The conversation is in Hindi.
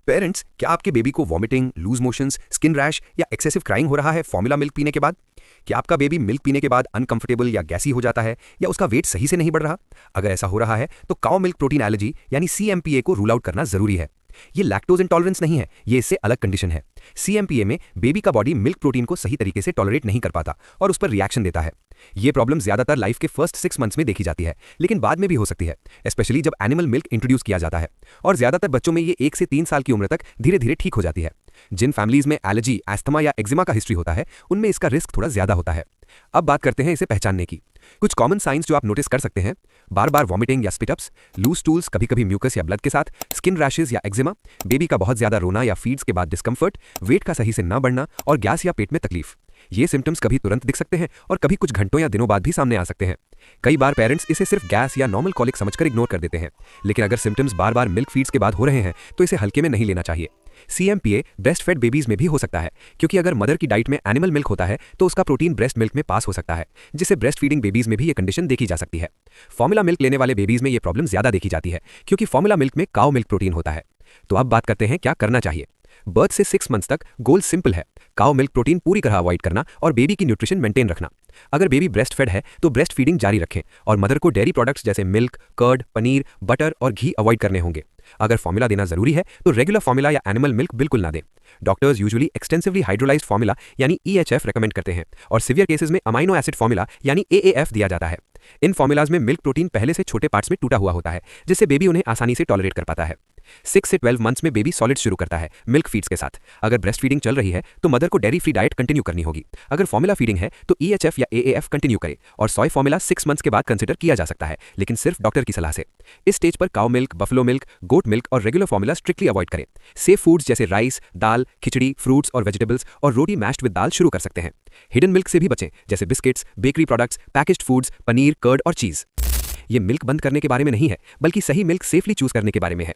पेरेंट्स, क्या आपके बेबी को vomiting, loose motions, skin rash या एक्सेसिव क्राइंग हो रहा है फॉर्मूला मिल्क पीने के बाद? क्या आपका बेबी मिल्क पीने के बाद अनकंफर्टेबल या गैसी हो जाता है या उसका वेट सही से नहीं बढ़ रहा? अगर ऐसा हो रहा है तो काउ मिल्क प्रोटीन एलर्जी यानी सीएमपीए को रूल आउट करना जरूरी है। ये लैक्टोज इंटॉलरेंस नहीं है, ये इससे अलग कंडीशन है। सीएमपीए में बेबी का बॉडी मिल्क प्रोटीन को सही तरीके से टॉलरेट नहीं कर पाता और उस पर रिएक्शन देता है। ये प्रॉब्लम ज्यादातर लाइफ के फर्स्ट 6 मंथ्स में देखी जाती है, लेकिन बाद में भी हो सकती है, स्पेशली जब एनिमल मिल्क इंट्रोड्यूस किया जाता है। और ज्यादातर बच्चों में ये 1 से 3 साल की उम्र तक धीरे धीरे ठीक हो जाती है। जिन फैमिलीज में एलर्जी, एस्थमा या एक्जिमा का हिस्ट्री होता है, उनमें इसका रिस्क थोड़ा ज्यादा होता है। अब बात करते हैं इसे पहचानने की। कुछ कॉमन साइंस जो आप नोटिस कर सकते हैं: बार बार वॉमिटिंग या स्पिटअप्स, लूज स्टूल्स, कभी कभी म्यूकस या ब्लड के साथ, स्किन रैशेज या एक्जिमा, बेबी का बहुत ज्यादा रोना या फीड्स के बाद डिस्कम्फर्ट, वेट का सही से ना बढ़ना और गैस या पेट में तकलीफ। ये सिम्टम्स कभी तुरंत दिख सकते हैं और कभी कुछ घंटों या दिनों बाद भी सामने आ सकते हैं। कई बार पेरेंट्स इसे सिर्फ गैस या नॉर्मल कॉलिक समझकर इग्नोर कर देते हैं, लेकिन अगर सिम्टम्स बार बार मिल्क फीड्स के बाद हो रहे हैं तो इसे हल्के में नहीं लेना चाहिए। सीएमपीए ब्रेस्ट फेड बेबीज में भी हो सकता है, क्योंकि अगर मदर की डाइट में एनिमल मिल्क होता है तो उसका प्रोटीन ब्रेस्ट मिल्क में पास हो सकता है, जिससे ब्रेस्ट फीडिंग बेबीज में भी ये कंडीशन देखी जा सकती है। फॉर्मूला मिल्क लेने वाले बेबीज में ये प्रॉब्लम ज्यादा देखी जाती है, क्योंकि फॉर्मूला मिल्क में काउ मिल्क प्रोटीन होता है। तो अब बात करते हैं क्या करना चाहिए। बर्थ से 6 मंथ्स तक गोल सिंपल है: काउ मिल्क प्रोटीन पूरी तरह अवॉइड करना और बेबी की न्यूट्रिशन मेंटेन रखना। अगर बेबी ब्रेस्ट फेड है तो ब्रेस्ट फीडिंग जारी रखें और मदर को डेयरी प्रोडक्ट्स जैसे मिल्क, कर्ड, पनीर, बटर और घी अवॉइड करने होंगे। अगर फॉर्मूला देना जरूरी है तो रेगुलर फॉर्मूला या एनिमल मिल्क बिल्कुल ना दें। Doctors usually extensively hydrolysed formula यानी ईएचएफ रेकमेंड करते हैं, और सीवियर केसेस में अमाइनो एसिड फॉर्मूला यानी एएएफ दिया जाता है। इन फॉर्मूलाज में मिल्क प्रोटीन पहले से छोटे पार्ट्स में टूटा हुआ होता है, जिससे बेबी उन्हें आसानी से टॉलरेट कर पाता है। 6 से 12 मंथ्स में बेबी सॉलिड शुरू करता है मिल्क फीड्स के साथ। अगर ब्रेस्ट फीडिंग चल रही है तो मदर को डेयरी फ्री डाइट कंटिन्यू करनी होगी। अगर फॉर्मूला फीडिंग है तो ईएचएफ या एएएफ कंटिन्यू करे, और सोय फॉर्मूला 6 मंथ्स के बाद कंसिडर किया जा सकता है, लेकिन सिर्फ डॉक्टर की सलाह से। इस स्टेज पर cow milk, buffalo milk, goat milk और रेगुलर फॉर्मूला स्ट्रिक्टली अवॉइड करें। सेफ फूड्स जैसे राइस, दाल, खिचड़ी, फ्रूट्स और वेजिटेबल्स और रोटी मैश्ड विद दाल शुरू कर सकते हैं। हिडन मिल्क से भी बचें, जैसे biscuits, bakery products, packaged foods, paneer, curd और चीज। ये मिल्क बंद करने के बारे में नहीं है, बल्कि सही मिल्क सेफली चूज करने के बारे में है।